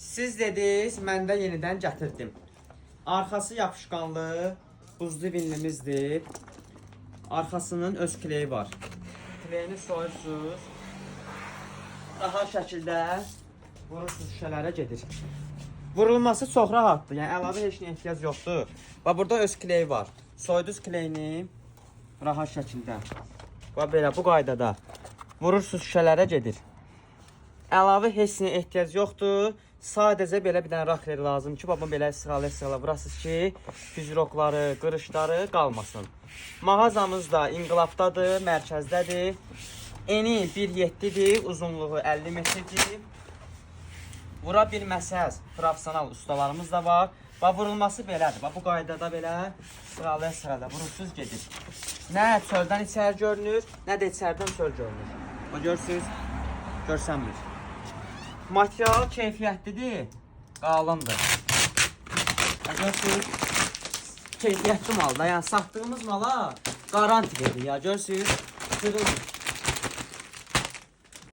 Siz dediniz, mən də yenidən gətirdim. Arxası yapışqanlı, buzlu vinlimizdir. Arxasının öz kleyi var. Kleyini soyursunuz. Daha şəkildə vurursunuz şüşələrə gedir. Vurulması çox rahatdır. Yəni əlavə heç nə ehtiyac yoxdur. Və burada öz kleyi var. Soydunuz kleyini rahat şəkildə. Və belə bu qaydada vurursunuz şüşələrə gedir. Əlavə heç nə ehtiyac yoxdur. Sadəcə belə bir dənə rakler lazım ki, babam belə sırala vurasınız ki, füzrokları, qırışları qalmasın. Mağazamız da İnqilabdadır, mərkəzdədir. Eni 1.7-dir, uzunluğu 50 metrdir. Vura bilməsəz, profesional ustalarımız da var. Və vurulması belədir. Bu qaydada belə sırala vurursunuz gedir. Nə çöldən içəri görünür, nə də içərdən çöl görünür. Görürsünüz, görsənmir. Material keyfiyyətlidir, qalındır. Görürsünüz, keyfiyyətli malda, yəni satdığımız mala garanti verir. Görürsünüz, sırılmır.